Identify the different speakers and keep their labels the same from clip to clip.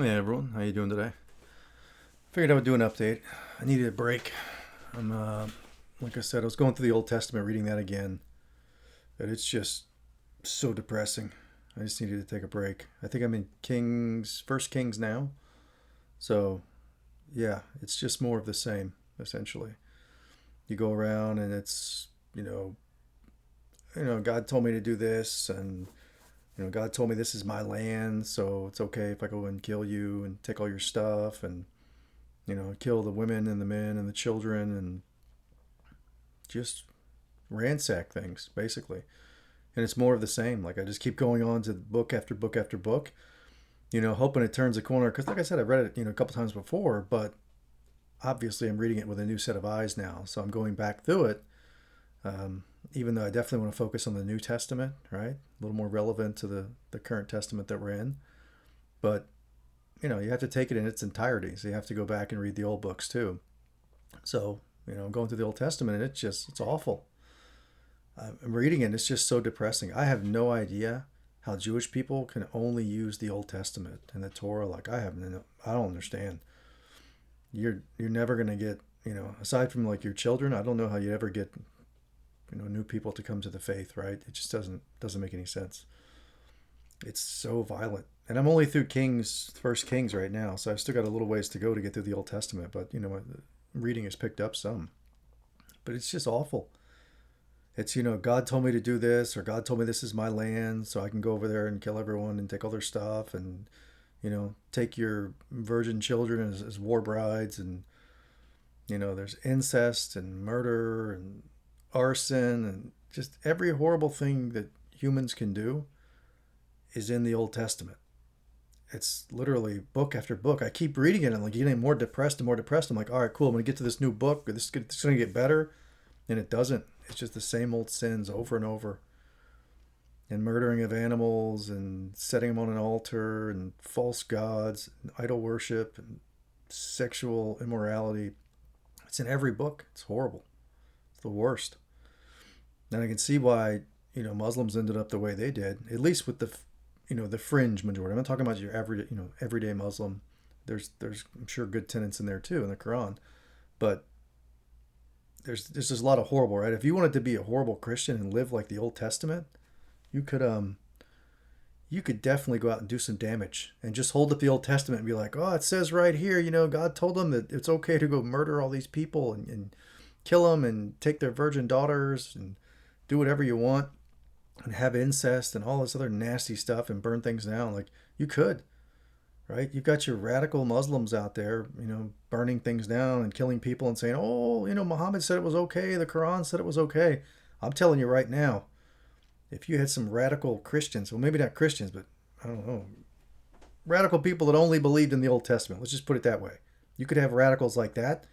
Speaker 1: Hey everyone, how you doing today? Figured I would do an update. I needed a break. I'm like I said, I was going through the Old Testament, reading that again, and it's just so depressing. I just needed to take a break. I think I'm in Kings, First Kings now. So yeah, it's just more of the same essentially. You go around and it's God told me to do this, and God told me this is my land, so it's okay if I go and kill you and take all your stuff and kill the women and the men and the children and just ransack things, basically. And it's more of the same. Like, I just keep going on to book after book after book, hoping it turns a corner. Because, like I said, I've read it, a couple times before, but obviously I'm reading it with a new set of eyes now. So I'm going back through it, even though I definitely want to focus on the New Testament, right? A little more relevant to the current Testament that we're in. But, you have to take it in its entirety. So you have to go back and read the old books too. So, I'm going through the Old Testament and it's awful. I'm reading it and it's just so depressing. I have no idea how Jewish people can only use the Old Testament and the Torah. Like, I don't understand. You're never going to get, aside from like your children, I don't know how you ever get, new people to come to the faith, right? It just doesn't make any sense. It's so violent. And I'm only through First Kings right now, so I've still got a little ways to go to get through the Old Testament, but reading has picked up some. But it's just awful. It's, God told me to do this, or God told me this is my land, so I can go over there and kill everyone and take all their stuff and, take your virgin children as war brides. And, there's incest and murder and arson and just every horrible thing that humans can do is in the Old Testament. It's literally book after book. I keep reading it and I'm like getting more depressed and more depressed. I'm like, all right, cool. I'm going to get to this new book. This is going to get better. And it doesn't. It's just the same old sins over and over. And murdering of animals and setting them on an altar and false gods and idol worship and sexual immorality. It's in every book. It's horrible. It's the worst. And I can see why, Muslims ended up the way they did, at least with the fringe majority. I'm not talking about your everyday Muslim. There's I'm sure good tenets in there too in the Quran, but there's just a lot of horrible, right? If you wanted to be a horrible Christian and live like the Old Testament, you could you could definitely go out and do some damage and just hold up the Old Testament and be like, oh, it says right here, God told them that it's okay to go murder all these people and kill them and take their virgin daughters and do whatever you want and have incest and all this other nasty stuff and burn things down. Like, you could, right? You've got your radical Muslims out there, burning things down and killing people and saying, oh, Muhammad said it was okay. The Quran said it was okay. I'm telling you right now, if you had some radical Christians, well, maybe not Christians, but I don't know, radical people that only believed in the Old Testament, let's just put it that way. You could have radicals like that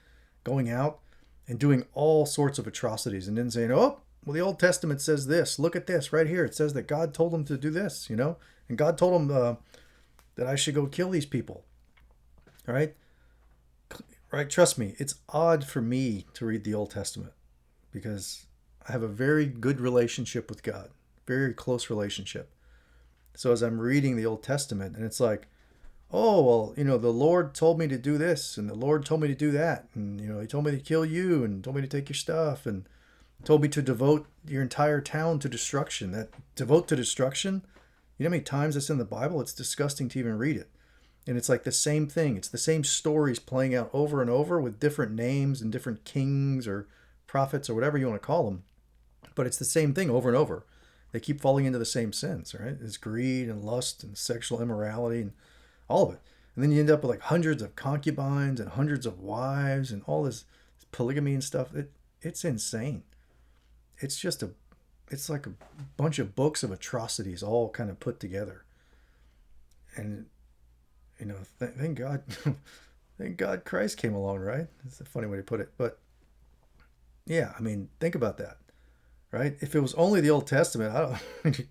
Speaker 1: going out and doing all sorts of atrocities and then saying, oh, well, the Old Testament says this. Look at this right here. It says that God told them to do this, and God told them that I should go kill these people. All right? Right? Trust me, it's odd for me to read the Old Testament because I have a very good relationship with God, very close relationship. So as I'm reading the Old Testament, and it's like, oh, well, the Lord told me to do this, and the Lord told me to do that, and, He told me to kill you, and told me to take your stuff, and told me to devote your entire town to destruction. That devote to destruction, you know how many times it's in the Bible? It's disgusting to even read it. And it's like the same thing. It's the same stories playing out over and over with different names and different kings or prophets or whatever you want to call them. But it's the same thing over and over. They keep falling into the same sins, right? It's greed and lust and sexual immorality and all of it. And then you end up with like hundreds of concubines and hundreds of wives and all this polygamy and stuff. It's insane. It's just it's like a bunch of books of atrocities all kind of put together. And thank God, thank God Christ came along, right? It's a funny way to put it, but yeah, I mean, think about that, right? If it was only the Old Testament, I don't.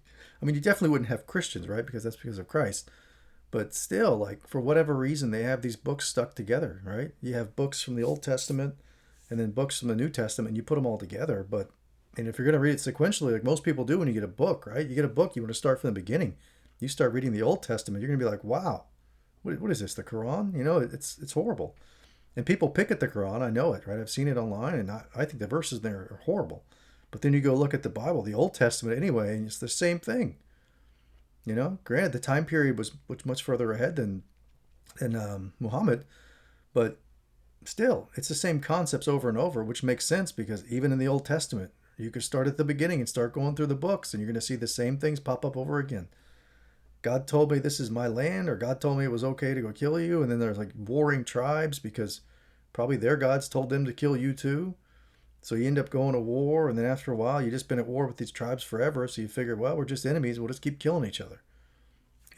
Speaker 1: I mean, you definitely wouldn't have Christians, right? Because that's because of Christ. But still, like, for whatever reason, they have these books stuck together, right? You have books from the Old Testament and then books from the New Testament, and you put them all together. But and if you're going to read it sequentially, like most people do when you get a book, right? You get a book, you want to start from the beginning. You start reading the Old Testament, you're going to be like, wow, what is this, the Quran? It's horrible. And people pick at the Quran. I know it, right? I've seen it online, and I think the verses there are horrible. But then you go look at the Bible, the Old Testament anyway, and it's the same thing. Granted, the time period was much further ahead than Muhammad, but still, it's the same concepts over and over, which makes sense because even in the Old Testament, you could start at the beginning and start going through the books, and you're going to see the same things pop up over again. God told me this is my land, or God told me it was okay to go kill you, and then there's like warring tribes because probably their gods told them to kill you too. So you end up going to war, and then after a while, you've just been at war with these tribes forever, so you figure, well, we're just enemies, we'll just keep killing each other.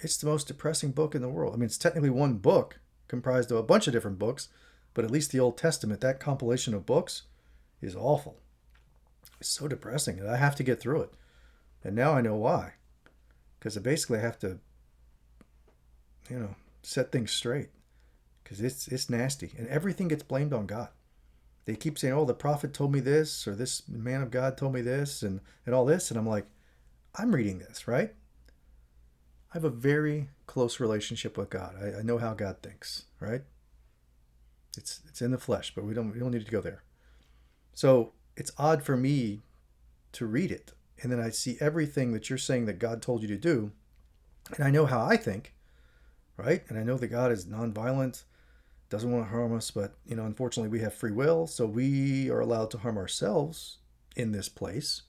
Speaker 1: It's the most depressing book in the world. I mean, it's technically one book comprised of a bunch of different books, but at least the Old Testament, that compilation of books, is awful. It's so depressing, and I have to get through it. And now I know why. Because I basically have to, set things straight. Because it's nasty. And everything gets blamed on God. They keep saying, oh, the prophet told me this, or this man of God told me this, and all this. And I'm like, I'm reading this, right? I have a very close relationship with God. I know how God thinks, right? It's in the flesh, but we don't need to go there. So it's odd for me to read it, and then I see everything that you're saying that God told you to do, and I know how I think, right? And I know that God is nonviolent, doesn't want to harm us, but unfortunately we have free will, so we are allowed to harm ourselves in this place,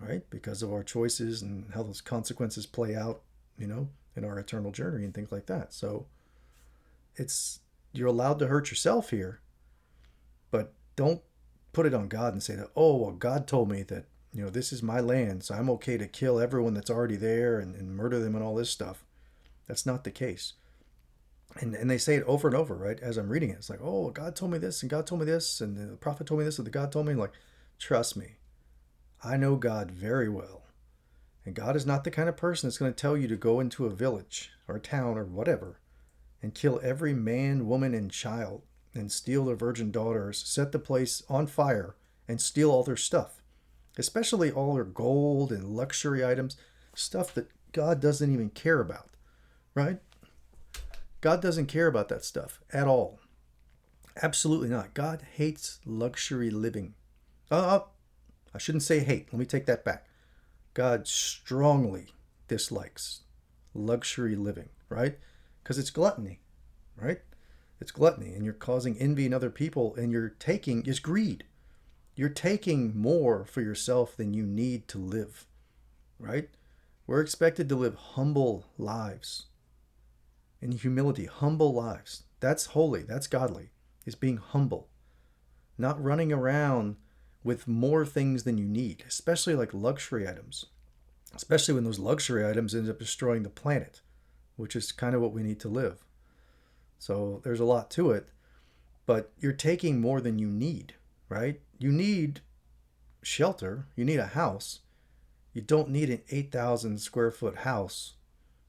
Speaker 1: right? Because of our choices and how those consequences play out, in our eternal journey and things like that. So you're allowed to hurt yourself here, but don't put it on God and say that, oh, well, God told me that, this is my land, so I'm okay to kill everyone that's already there and murder them and all this stuff. That's not the case. And they say it over and over, right? As I'm reading it, it's like, oh, God told me this, and God told me this, and the prophet told me this, and the God told me. Like, trust me, I know God very well. And God is not the kind of person that's going to tell you to go into a village or a town or whatever and kill every man, woman, and child and steal their virgin daughters, set the place on fire, and steal all their stuff, especially all their gold and luxury items, stuff that God doesn't even care about, right? God doesn't care about that stuff at all. Absolutely not. God hates luxury living. I shouldn't say hate. Let me take that back. God strongly dislikes luxury living, right? Because it's gluttony, right? It's gluttony, and you're causing envy in other people, and is greed. You're taking more for yourself than you need to live, right? We're expected to live humble lives. In humility, humble lives. That's holy, that's godly, is being humble. Not running around with more things than you need, especially like luxury items. Especially when those luxury items end up destroying the planet, which is kind of what we need to live. So there's a lot to it, but you're taking more than you need, right? You need shelter, you need a house. You don't need an 8,000 square foot house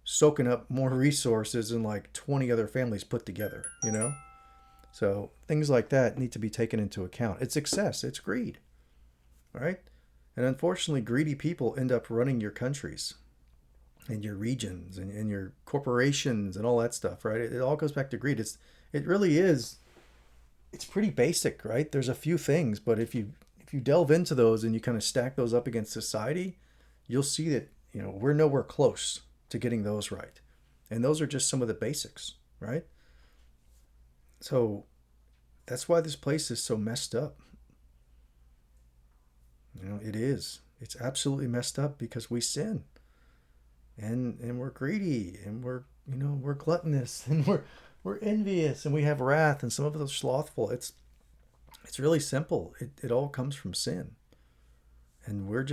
Speaker 1: soaking up more resources than like 20 other families put together, So things like that need to be taken into account. It's excess, it's greed, right? And unfortunately, greedy people end up running your countries and your regions and your corporations and all that stuff, right? It all goes back to greed. It really is. It's pretty basic, right? There's a few things, but if you delve into those and you kind of stack those up against society, you'll see that we're nowhere close to getting those right. And those are just some of the basics, right? So that's why this place is so messed up. It is. It's absolutely messed up because we sin. And we're greedy, and we're gluttonous, and we're envious, and we have wrath, and some of us are slothful. It's really simple. It all comes from sin. And we're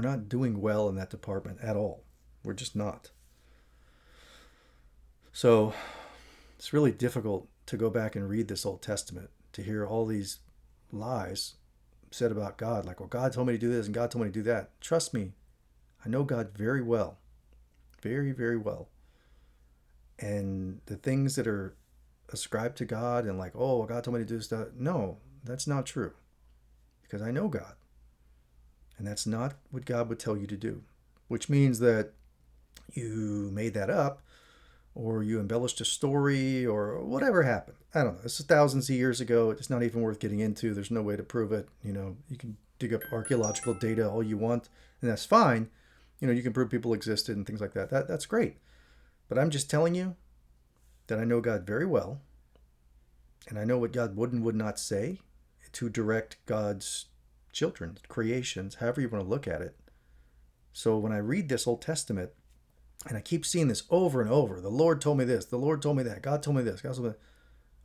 Speaker 1: not doing well in that department at all. We're just not. So it's really difficult to go back and read this Old Testament to hear all these lies said about God, like, well, God told me to do this and God told me to do that. Trust me, I know God very well. Very, very well. And the things that are ascribed to God and like, oh, well, God told me to do this, that. No, that's not true. Because I know God. And that's not what God would tell you to do. Which means that you made that up, or you embellished a story, or whatever happened. I don't know. This is thousands of years ago. It's not even worth getting into. There's no way to prove it. You can dig up archaeological data all you want, and that's fine. You can prove people existed and things like that. That's great. But I'm just telling you that I know God very well, and I know what God would and would not say to direct God's children, creations, however you want to look at it. So when I read this Old Testament, and I keep seeing this over and over, the Lord told me this, the Lord told me that, God told me this, God told me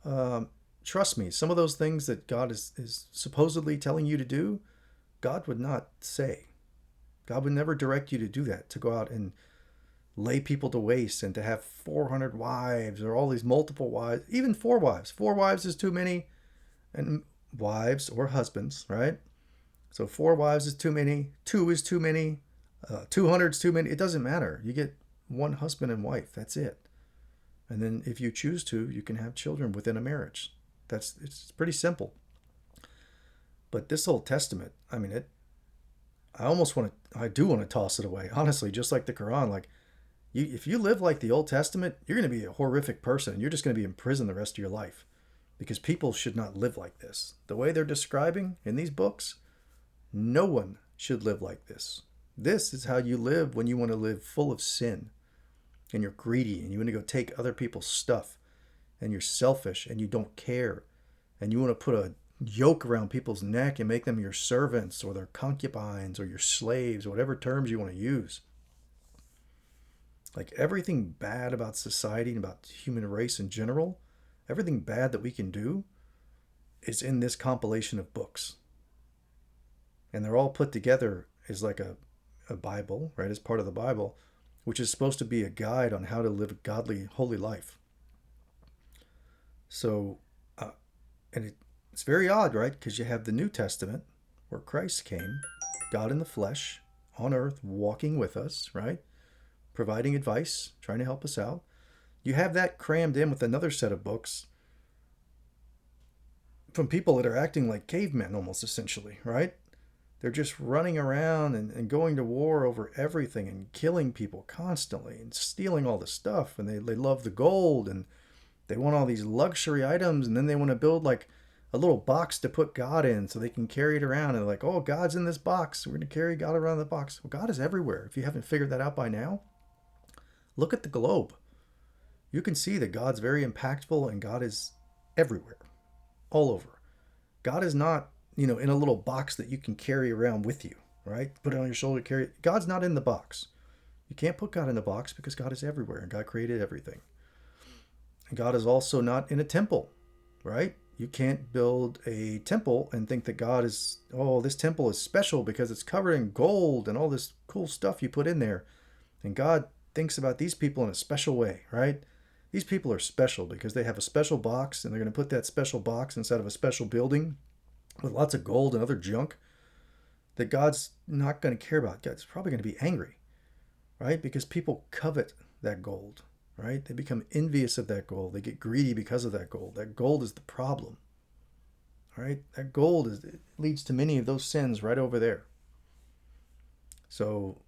Speaker 1: that. Trust me, some of those things that God is supposedly telling you to do, God would not say. God would never direct you to do that, to go out and lay people to waste and to have 400 wives or all these multiple wives, even 4 wives. 4 wives is too many, and wives or husbands, right? So 4 wives is too many, 2 is too many, 200 is too many. It doesn't matter. You get one husband and wife. That's it. And then if you choose to, you can have children within a marriage. It's pretty simple. But this Old Testament, I mean, I do want to toss it away. Honestly, just like the Quran, like if you live like the Old Testament, you're going to be a horrific person. You're just going to be in prison the rest of your life, because people should not live like this. The way they're describing in these books, no one should live like this. This is how you live when you want to live full of sin, and you're greedy, and you want to go take other people's stuff, and you're selfish, and you don't care, and you want to put a yoke around people's neck and make them your servants or their concubines or your slaves, or whatever terms you want to use. Like everything bad about society and about the human race in general, everything bad that we can do is in this compilation of books. And they're all put together as like a Bible, right? As part of the Bible, which is supposed to be a guide on how to live a godly, holy life. So, it's very odd, right? Because you have the New Testament, where Christ came, God in the flesh, on earth, walking with us, right? Providing advice, trying to help us out. You have that crammed in with another set of books from people that are acting like cavemen almost, essentially, right? They're just running around and going to war over everything and killing people constantly and stealing all the stuff. And they love the gold, and they want all these luxury items, and then they want to build like a little box to put God in so they can carry it around. And they're like, oh, God's in this box. We're going to carry God around the box. Well, God is everywhere. If you haven't figured that out by now, look at the globe. You can see that God's very impactful, and God is everywhere, all over. God is not, in a little box that you can carry around with you, right? Put it on your shoulder, carry it. God's not in the box. You can't put God in the box because God is everywhere, and God created everything. And God is also not in a temple, right? You can't build a temple and think that God is, oh, this temple is special because it's covered in gold and all this cool stuff you put in there. And God thinks about these people in a special way, right? These people are special because they have a special box, and they're going to put that special box inside of a special building with lots of gold and other junk that God's not going to care about. God's probably going to be angry, right? Because people covet that gold, right? They become envious of that gold. They get greedy because of that gold. That gold is the problem, right? That gold it leads to many of those sins right over there. So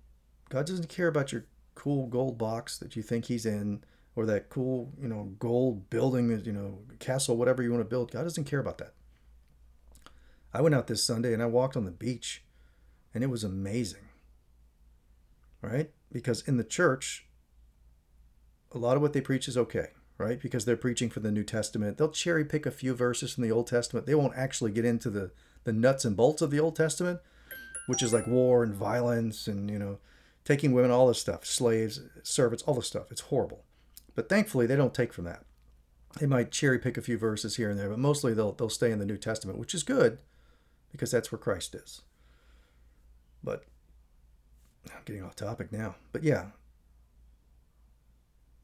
Speaker 1: God doesn't care about your cool gold box that you think he's in, or that cool, gold building that, castle, whatever you want to build. God doesn't care about that. I went out this Sunday and I walked on the beach, and it was amazing, right? Because in the church, a lot of what they preach is okay, right? Because they're preaching for the New Testament. They'll cherry pick a few verses from the Old Testament. They won't actually get into the nuts and bolts of the Old Testament, which is like war and violence and, taking women, all this stuff, slaves, servants, all this stuff. It's horrible. But thankfully, they don't take from that. They might cherry pick a few verses here and there, but mostly they'll stay in the New Testament, which is good because that's where Christ is. But I'm getting off topic now. But yeah.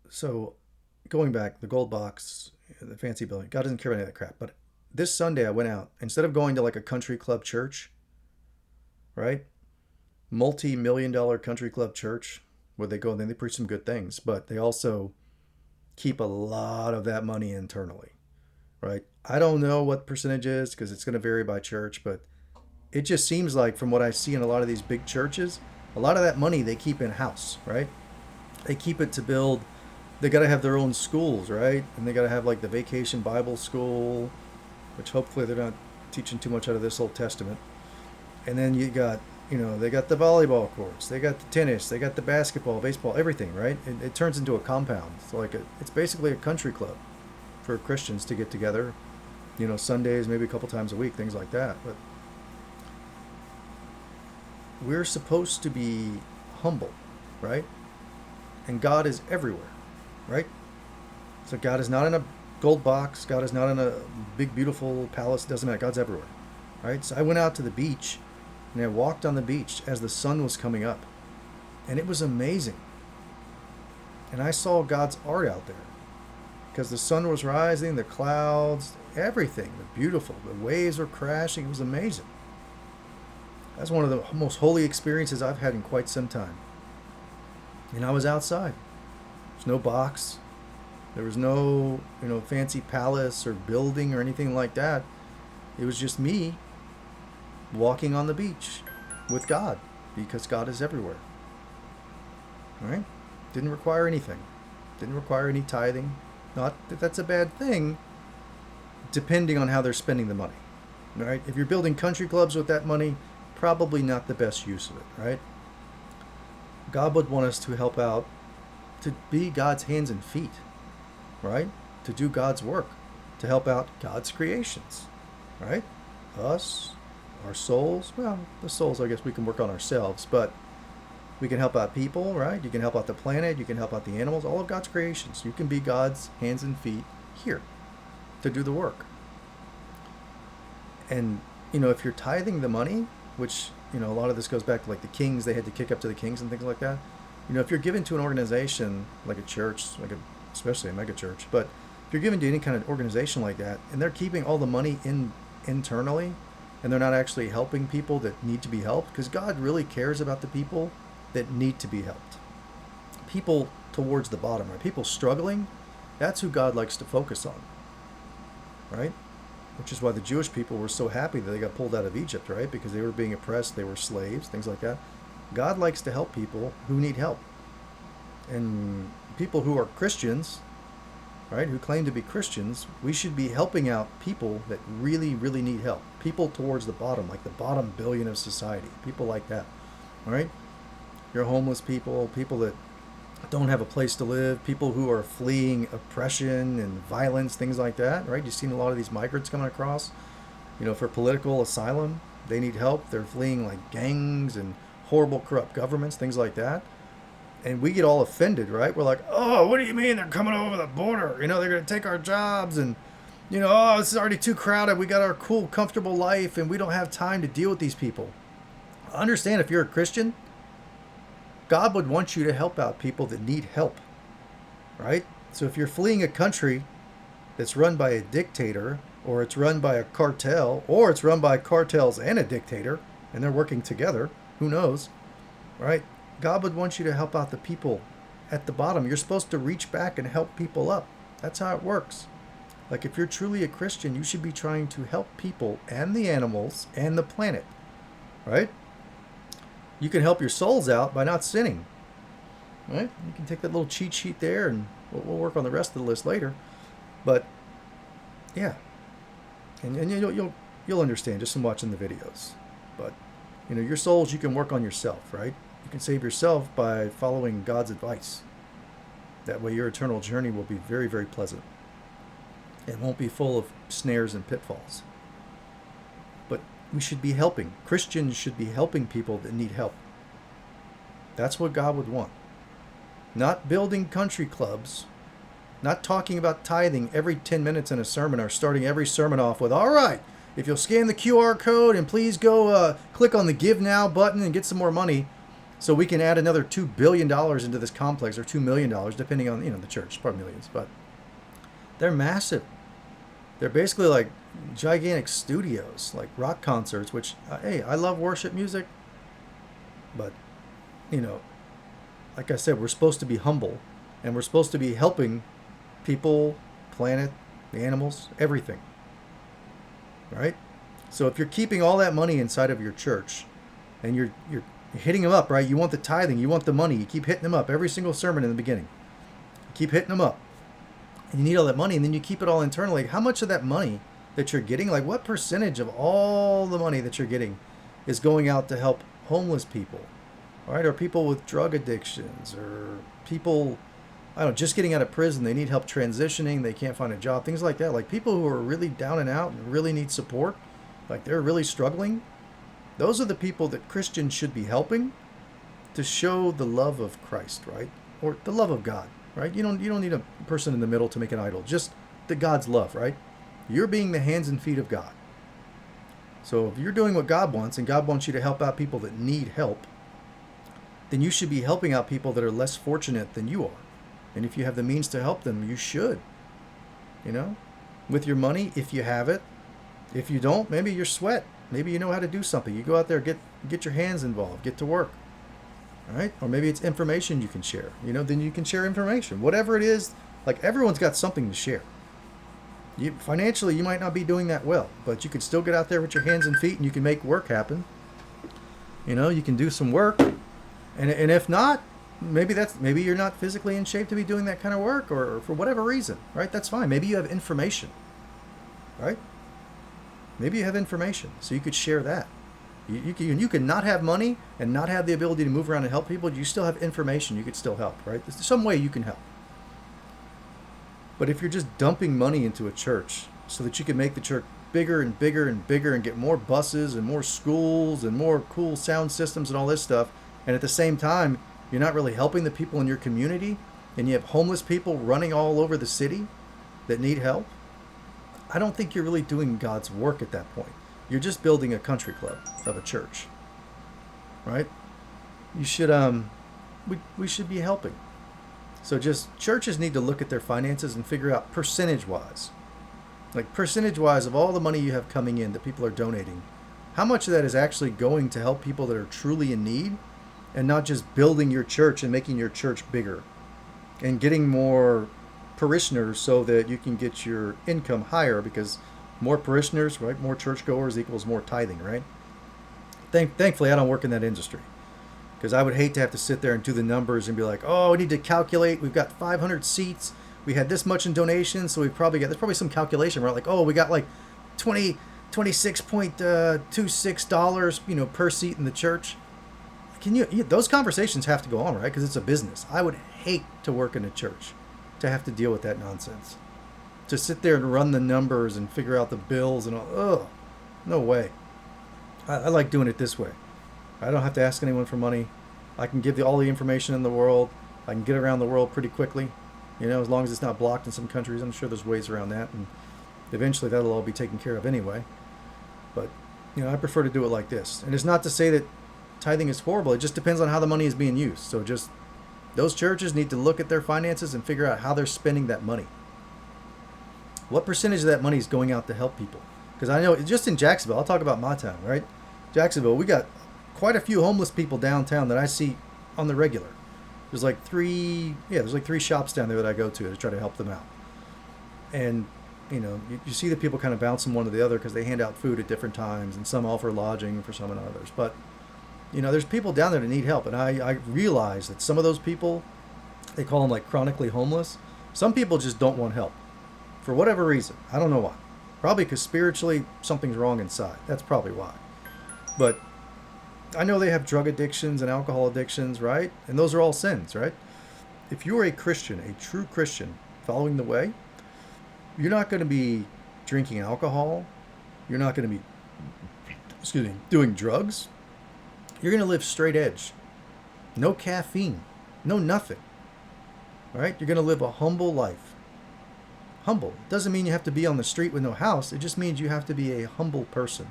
Speaker 1: So going back, the gold box, the fancy building, God doesn't care about any of that crap. But this Sunday I went out, instead of going to like a country club church, right? Multi-million-dollar country club church where they go and then they preach some good things, but they also keep a lot of that money internally, right? I don't know what percentage is because it's going to vary by church, but it just seems like from what I see in a lot of these big churches, a lot of that money they keep in-house, right? They keep it to build they got to have their own schools, right? And they got to have like the Vacation Bible School, which hopefully they're not teaching too much out of this Old Testament. And then you got, they got the volleyball courts, they got the tennis, they got the basketball, baseball, everything, right? It turns into a compound. It's like it's basically a country club for Christians to get together, Sundays, maybe a couple times a week, things like that. But we're supposed to be humble, right? And God is everywhere, right? So God is not in a gold box. God is not in a big, beautiful palace. It doesn't matter. God's everywhere, right? So I went out to the beach and I walked on the beach as the sun was coming up. And it was amazing. And I saw God's art out there because the sun was rising, the clouds, everything was beautiful. The waves were crashing. It was amazing. That's one of the most holy experiences I've had in quite some time. And I was outside. There's no box. There was no, fancy palace or building or anything like that. It was just me walking on the beach with God, because God is everywhere. All right? Didn't require anything. Didn't require any tithing. Not that that's a bad thing, depending on how they're spending the money. All right? If you're building country clubs with that money, probably not the best use of it, right? God would want us to help out, to be God's hands and feet, right? To do God's work, to help out God's creations, right? Us, our souls. Well, the souls, I guess we can work on ourselves, but we can help out people, right? You can help out the planet. You can help out the animals, all of God's creations. You can be God's hands and feet here to do the work. And, if you're tithing the money, which, a lot of this goes back to like the kings, they had to kick up to the kings and things like that. If you're given to an organization like a church, especially a mega church, but if you're given to any kind of organization like that and they're keeping all the money internally and they're not actually helping people that need to be helped, because God really cares about the people that need to be helped. People towards the bottom, right? People struggling, that's who God likes to focus on, right? Which is why the Jewish people were so happy that they got pulled out of Egypt, right? Because they were being oppressed, they were slaves, things like that. God likes to help people who need help. And people who are Christians, right, who claim to be Christians, we should be helping out people that really, really need help. People towards the bottom, like the bottom billion of society, people like that, all right? Your homeless people, people that don't have a place to live, people who are fleeing oppression and violence, things like that, right? You've seen a lot of these migrants coming across, for political asylum. They need help. They're fleeing like gangs and horrible, corrupt governments, things like that. And we get all offended, right? We're like, oh, what do you mean they're coming over the border? They're going to take our jobs and, oh, this is already too crowded. We got our cool, comfortable life and we don't have time to deal with these people. I understand if you're a Christian, God would want you to help out people that need help, right? So if you're fleeing a country that's run by a dictator, or it's run by a cartel, or it's run by cartels and a dictator, and they're working together, who knows, right? God would want you to help out the people at the bottom. You're supposed to reach back and help people up. That's how it works. Like if you're truly a Christian, you should be trying to help people and the animals and the planet, right? You can help your souls out by not sinning, right? You can take that little cheat sheet there, and we'll work on the rest of the list later. But yeah, and you'll understand just from watching the videos. But your souls, you can work on yourself, right? You can save yourself by following God's advice. That way, your eternal journey will be very, very pleasant. It won't be full of snares and pitfalls. But we should be helping. Christians should be helping people that need help. That's what God would want. Not building country clubs. Not talking about tithing every 10 minutes in a sermon, or starting every sermon off with, all right, if you'll scan the QR code and please go click on the Give Now button and get some more money so we can add another $2 billion into this complex, or $2 million, depending on the church, probably millions. But they're massive. They're basically like gigantic studios, like rock concerts, which, hey, I love worship music. But, like I said, we're supposed to be humble. And we're supposed to be helping people, planet, the animals, everything. Right? So if you're keeping all that money inside of your church, and you're hitting them up, right? You want the tithing, you want the money. You keep hitting them up every single sermon in the beginning. keep hitting them up. And you need all that money, and then you keep it all internally. How much of that money that you're getting, like what percentage of all the money that you're getting is going out to help homeless people, right? Or people with drug addictions, or people, I don't know, just getting out of prison, they need help transitioning, they can't find a job, things like that. Like people who are really down and out and really need support, like they're really struggling. Those are the people that Christians should be helping to show the love of Christ, right? Or the love of God, right? You don't need a person in the middle to make an idol. Just the God's love, right? You're being the hands and feet of God. So if you're doing what God wants, and God wants you to help out people that need help, then you should be helping out people that are less fortunate than you are. And if you have the means to help them, you should. You know, with your money, if you have it. If you don't, maybe you're sweat. Maybe you know how to do something. You go out there, get your hands involved, get to work. All right? Or maybe it's information you can share. You know, then you can share information. Whatever it is, like everyone's got something to share. Financially, you might not be doing that well, but you can still get out there with your hands and feet, and you can make work happen. You know, you can do some work, and if not, maybe you're not physically in shape to be doing that kind of work, or for whatever reason, right? That's fine. Maybe you have information, right? Maybe you have information, so you could share that. You can not have money and not have the ability to move around and help people. You still have information. You could still help, right? There's some way you can help. But if you're just dumping money into a church so that you can make the church bigger and bigger and bigger and get more buses and more schools and more cool sound systems and all this stuff, and at the same time, you're not really helping the people in your community, and you have homeless people running all over the city that need help, I don't think you're really doing God's work at that point. You're just building a country club of a church, right? You should, we should be helping. So just churches need to look at their finances and figure out percentage-wise, like percentage-wise of all the money you have coming in that people are donating, how much of that is actually going to help people that are truly in need, and not just building your church and making your church bigger and getting more parishioners so that you can get your income higher, because more parishioners, right, more churchgoers equals more tithing, right? Thankfully, I don't work in that industry, because I would hate to have to sit there and do the numbers and be like, oh, we need to calculate. We've got 500 seats. We had this much in donations, so there's probably some calculation, right? Like, oh, we got like $26.26, you know, per seat in the church. Those conversations have to go on, right? Because it's a business. I would hate to work in a church to have to deal with that nonsense. To sit there and run the numbers and figure out the bills and all. Ugh, no way. I like doing it this way. I don't have to ask anyone for money. I can give all the information in the world. I can get around the world pretty quickly. You know, as long as it's not blocked in some countries. I'm sure there's ways around that. And eventually that'll all be taken care of anyway. But, you know, I prefer to do it like this. And it's not to say that tithing is horrible. It just depends on how the money is being used. So just, those churches need to look at their finances and figure out how they're spending that money. What percentage of that money is going out to help people? Because I know, just in Jacksonville, I'll talk about my town, right? Jacksonville, we got quite a few homeless people downtown that I see on the regular. There's like three shops down there that I go to try to help them out. And, you know, you see the people kind of bounce from one to the other because they hand out food at different times, and some offer lodging for some and others. But, you know, there's people down there that need help. And I realize that some of those people, they call them like chronically homeless. Some people just don't want help for whatever reason. I don't know why. Probably because spiritually something's wrong inside. That's probably why. But I know they have drug addictions and alcohol addictions, right? And those are all sins, right? If you're a Christian, a true Christian, following the way, you're not going to be drinking alcohol. You're not going to be, doing drugs. You're going to live straight edge. No caffeine. No nothing. All right? You're going to live a humble life. Humble. Doesn't mean you have to be on the street with no house. It just means you have to be a humble person.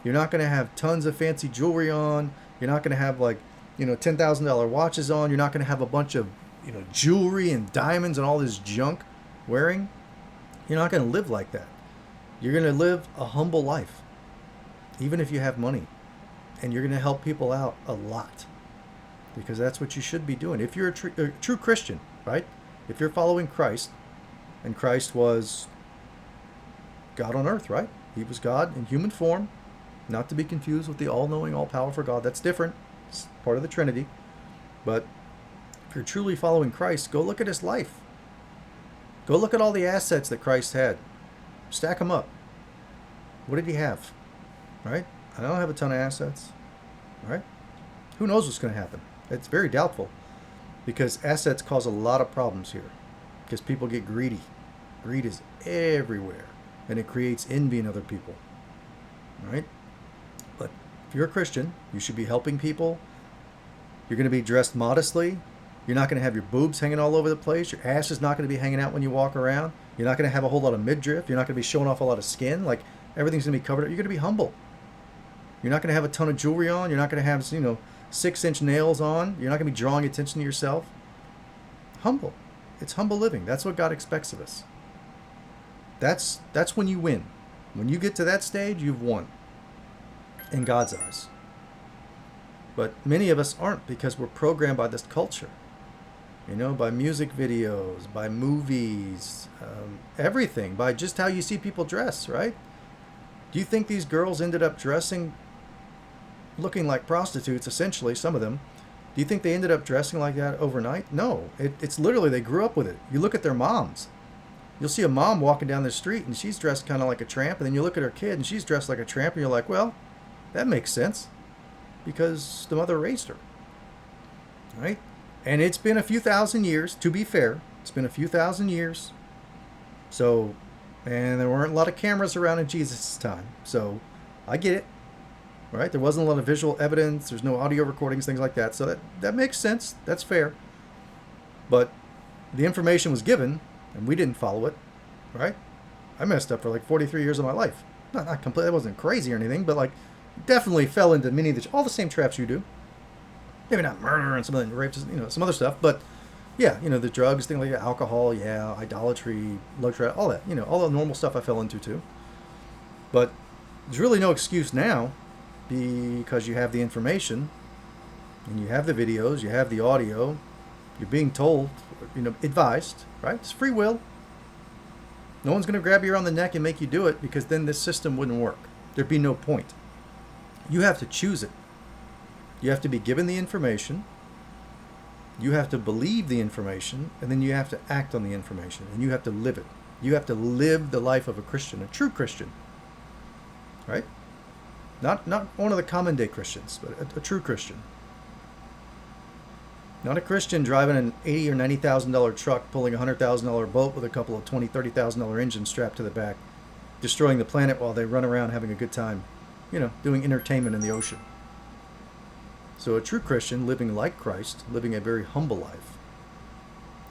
Speaker 1: You're not going to have tons of fancy jewelry on. You're not going to have like, you know, $10,000 watches on. You're not going to have a bunch of, you know, jewelry and diamonds and all this junk wearing. You're not going to live like that. You're going to live a humble life, even if you have money. And you're going to help people out a lot, because that's what you should be doing. If you're a true Christian, right? If you're following Christ, and Christ was God on earth, right? He was God in human form, not to be confused with the all-knowing, all-powerful God. That's different. It's part of the Trinity. But If you're truly following Christ, go look at his life. Go look at all the assets that Christ had. Stack them up. What did he have? Right? I don't have a ton of assets. Right? Who knows what's going to happen? It's very doubtful, because assets cause a lot of problems here, because people get greedy. Greed is everywhere, and it creates envy in other people. Right? But if you're a Christian, you should be helping people. You're going to be dressed modestly. You're not going to have your boobs hanging all over the place. Your ass is not going to be hanging out when you walk around. You're not going to have a whole lot of midriff. You're not going to be showing off a lot of skin. Like, everything's going to be covered up. You're going to be humble. You're not going to have a ton of jewelry on. You're not going to have, 6-inch nails on. You're not going to be drawing attention to yourself. Humble. It's humble living. That's what God expects of us. That's when you win. When you get to that stage, you've won in God's eyes. But many of us aren't, because we're programmed by this culture. By music videos, by movies, everything, by just how you see people dress, right? Do you think these girls ended up dressing, looking like prostitutes, essentially, some of them? Do you think they ended up dressing like that overnight? No. It's literally, they grew up with it. You look at their moms. You'll see a mom walking down the street, and she's dressed kind of like a tramp, and then you look at her kid, and she's dressed like a tramp, and you're like, well, that makes sense, because the mother raised her, right? And it's been a few thousand years, to be fair. It's been a few thousand years. So, and there weren't a lot of cameras around in Jesus' time. So, I get it, right? There wasn't a lot of visual evidence. There's no audio recordings, things like that. So that makes sense. That's fair. But the information was given, and we didn't follow it, right? I messed up for like 43 years of my life. Not completely, I wasn't crazy or anything, but like definitely fell into many of all the same traps you do. Maybe not murder and some of the rapes, some other stuff, but yeah, the drugs, things like that, alcohol, yeah, idolatry, luxury, all that, all the normal stuff I fell into too. But there's really no excuse now, because you have the information, and you have the videos, you have the audio, you're being told, advised, right? It's free will. No one's going to grab you around the neck and make you do it, because then this system wouldn't work. There'd be no point. You have to choose it. You have to be given the information. You have to believe the information, and then you have to act on the information, and you have to live it. You have to live the life of a Christian, a true Christian, right? Not one of the common day Christians, but a true Christian. Not a Christian driving an $80,000 or $90,000 truck, pulling a $100,000 boat with a couple of $20,000, $30,000 engines strapped to the back, destroying the planet while they run around having a good time, doing entertainment in the ocean. So a true Christian, living like Christ, living a very humble life,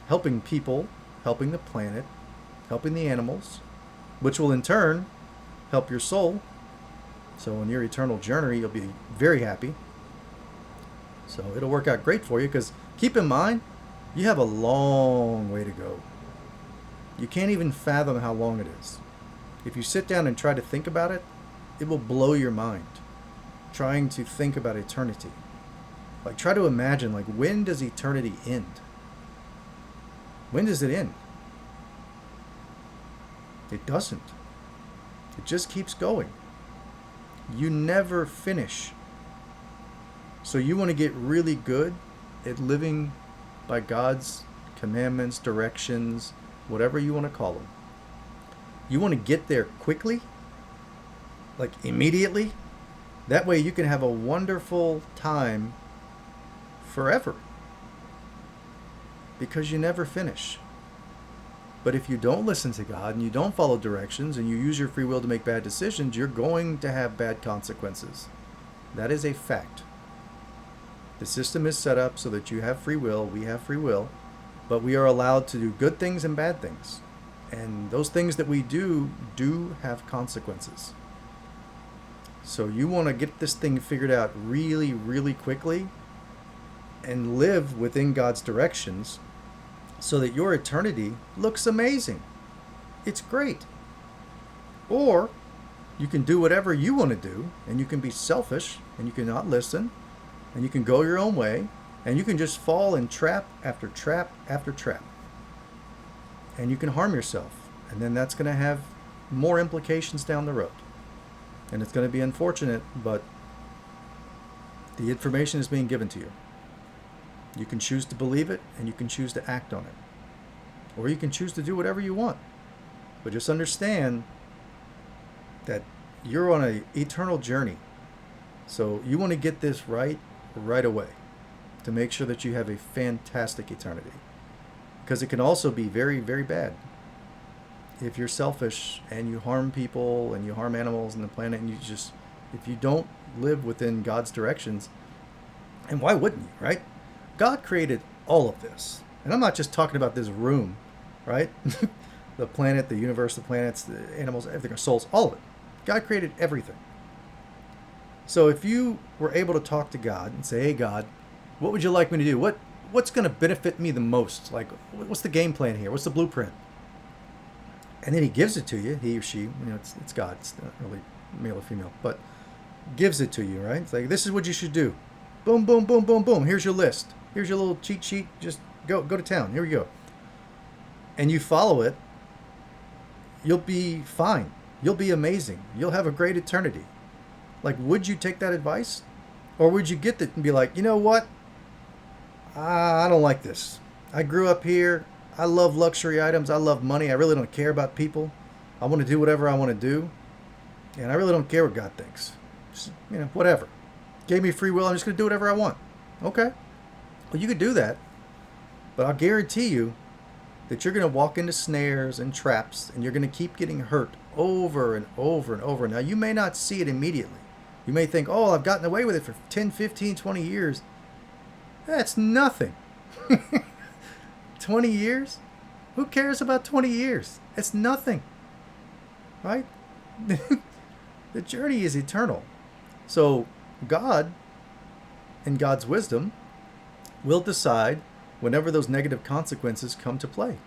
Speaker 1: helping people, helping the planet, helping the animals, which will in turn help your soul. So in your eternal journey, you'll be very happy. So it'll work out great for you, because keep in mind, you have a long way to go. You can't even fathom how long it is. If you sit down and try to think about it, it will blow your mind, trying to think about eternity. Like, try to imagine, like, when does eternity end? When does it end? It doesn't. It just keeps going. You never finish. So you want to get really good at living by God's commandments, directions, whatever you want to call them. You want to get there quickly, like immediately. That way you can have a wonderful time forever, because you never finish. But if you don't listen to God, and you don't follow directions, and you use your free will to make bad decisions, you're going to have bad consequences. That is a fact. The system is set up so that you have free will, we have free will, but we are allowed to do good things and bad things. And those things that we do have consequences. So you want to get this thing figured out really, really quickly, and live within God's directions, so that your eternity looks amazing. It's great. Or you can do whatever you want to do, and you can be selfish, and you can not listen, and you can go your own way, and you can just fall in trap after trap after trap. And you can harm yourself, and then that's going to have more implications down the road. And it's going to be unfortunate, but the information is being given to you. You can choose to believe it and you can choose to act on it. Or you can choose to do whatever you want. But just understand that you're on an eternal journey. So you want to get this right away to make sure that you have a fantastic eternity. Because it can also be very, very bad. If you're selfish and you harm people and you harm animals and the planet, and if you don't live within God's directions, and why wouldn't you, right? God created all of this. And I'm not just talking about this room, right? The planet, the universe, the planets, the animals, everything, our souls, all of it. God created everything. So if you were able to talk to God and say, hey, God, what would you like me to do? What's going to benefit me the most? Like, what's the game plan here? What's the blueprint? And then he gives it to you, he or she, it's God, it's not really male or female, but gives it to you, right? It's like, this is what you should do. Boom, boom, boom, boom, boom. Here's your list. Here's your little cheat sheet. Just go to town. Here we go. And you follow it, you'll be fine. You'll be amazing. You'll have a great eternity. Like, would you take that advice? Or would you get it and be like, you know what? I don't like this. I grew up here. I love luxury items. I love money. I really don't care about people. I want to do whatever I want to do. And I really don't care what God thinks. Just, whatever. Gave me free will. I'm just going to do whatever I want. Okay. Well, you could do that. But I'll guarantee you that you're going to walk into snares and traps and you're going to keep getting hurt over and over and over. Now, you may not see it immediately. You may think, oh, I've gotten away with it for 10, 15, 20 years. That's nothing. 20 years? Who cares about 20 years? It's nothing. Right? The journey is eternal. So God, in God's wisdom, will decide whenever those negative consequences come to play.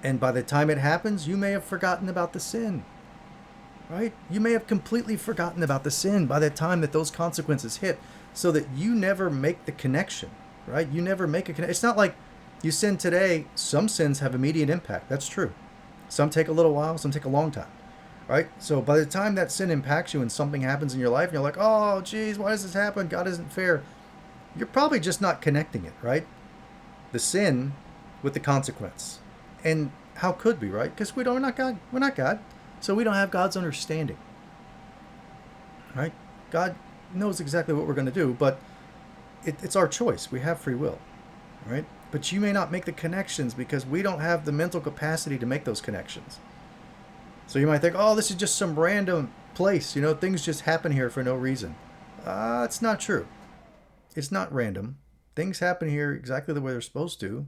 Speaker 1: And by the time it happens, you may have forgotten about the sin. Right? You may have completely forgotten about the sin by the time that those consequences hit, so that you never make the connection. Right? You never make a connection. It's not like you sin today. Some sins have immediate impact. That's true. Some take a little while, some take a long time. Right? So by the time that sin impacts you and something happens in your life and you're like, oh, geez, why does this happen? God isn't fair. You're probably just not connecting it, right? The sin with the consequence. And how could we, right? Because we're not God. We're not God. So we don't have God's understanding. Right? God knows exactly what we're going to do, but it's our choice. We have free will. Right? But you may not make the connections because we don't have the mental capacity to make those connections. So you might think, oh, this is just some random place. Things just happen here for no reason. It's not true. It's not random. Things happen here exactly the way they're supposed to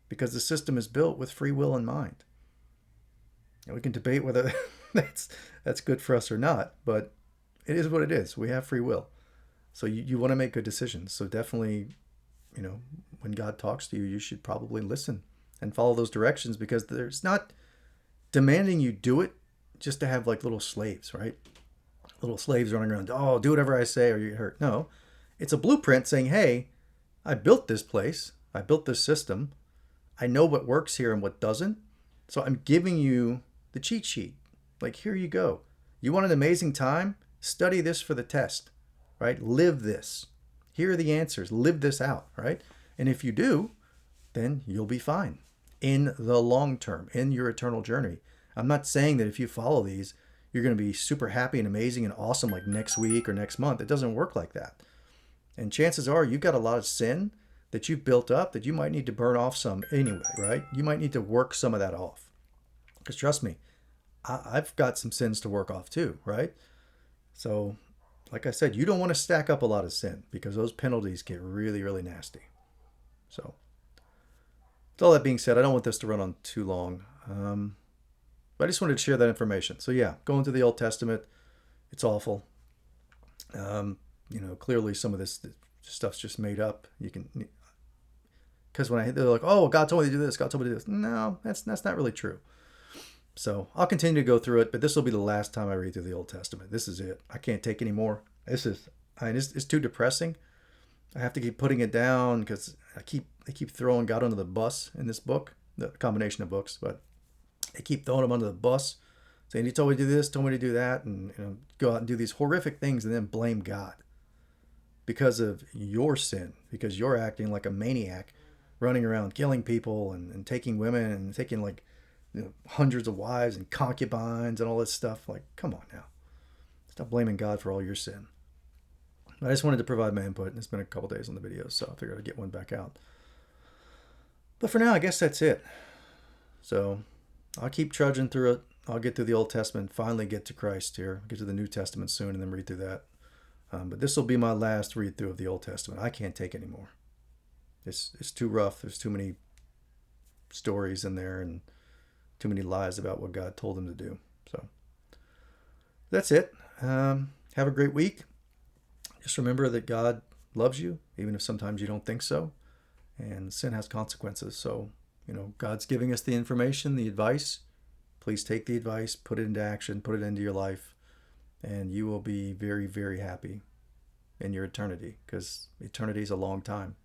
Speaker 1: because the system is built with free will in mind. And we can debate whether that's good for us or not, but it is what it is. We have free will. So you want to make good decisions. So definitely, when God talks to you, you should probably listen and follow those directions, because there's not demanding you do it just to have like little slaves, right? Little slaves running around, oh, do whatever I say or you get hurt. No, it's a blueprint saying, hey, I built this place. I built this system. I know what works here and what doesn't. So I'm giving you the cheat sheet. Like, here you go. You want an amazing time? Study this for the test, right? Live this. Here are the answers. Live this out, right? And if you do, then you'll be fine in the long term, in your eternal journey. I'm not saying that if you follow these, you're going to be super happy and amazing and awesome like next week or next month. It doesn't work like that. And chances are you've got a lot of sin that you've built up that you might need to burn off some anyway, right? You might need to work some of that off. Because trust me, I've got some sins to work off too, right? So, like I said, you don't want to stack up a lot of sin because those penalties get really, really nasty. So, with all that being said, I don't want this to run on too long. But I just wanted to share that information. So yeah, going to the Old Testament, it's awful. Clearly some of this stuff's just made up. Because they're like, oh, God told me to do this, God told me to do this. No, that's not really true. So I'll continue to go through it, but this will be the last time I read through the Old Testament. This is it. I can't take any more. It's too depressing. I have to keep putting it down because they keep throwing God under the bus in this book, the combination of books, but they keep throwing him under the bus, saying, he told me to do this, told me to do that, and go out and do these horrific things and then blame God. because of your sin, because you're acting like a maniac, running around killing people and taking women and taking like hundreds of wives and concubines and all this stuff. Like, come on now. Stop blaming God for all your sin. I just wanted to provide my input, and it's been a couple days on the video, so I figured I'd get one back out. But for now, I guess that's it. So I'll keep trudging through it. I'll get through the Old Testament, finally get to Christ here, get to the New Testament soon, and then read through that. But this will be my last read through of the Old Testament. I can't take anymore. It's too rough. There's too many stories in there and too many lies about what God told him to do. So that's it. Have a great week. Just remember that God loves you, even if sometimes you don't think so. And sin has consequences. So, God's giving us the information, the advice. Please take the advice, put it into action, put it into your life, and you will be very, very happy in your eternity, because eternity is a long time.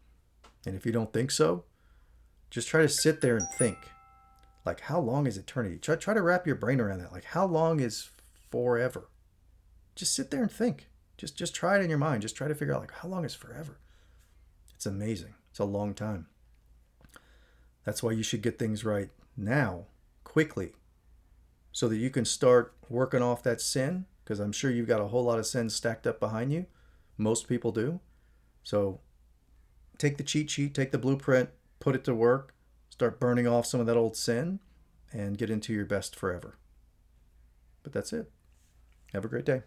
Speaker 1: And if you don't think so, just try to sit there and think. Like, how long is eternity? Try to wrap your brain around that. Like, how long is forever? Just sit there and think. Just try it in your mind. Just try to figure out, like, how long is forever? It's amazing. It's a long time. That's why you should get things right now, quickly, so that you can start working off that sin, because I'm sure you've got a whole lot of sins stacked up behind you. Most people do. So take the cheat sheet, take the blueprint, put it to work, start burning off some of that old sin, and get into your best forever. But that's it. Have a great day.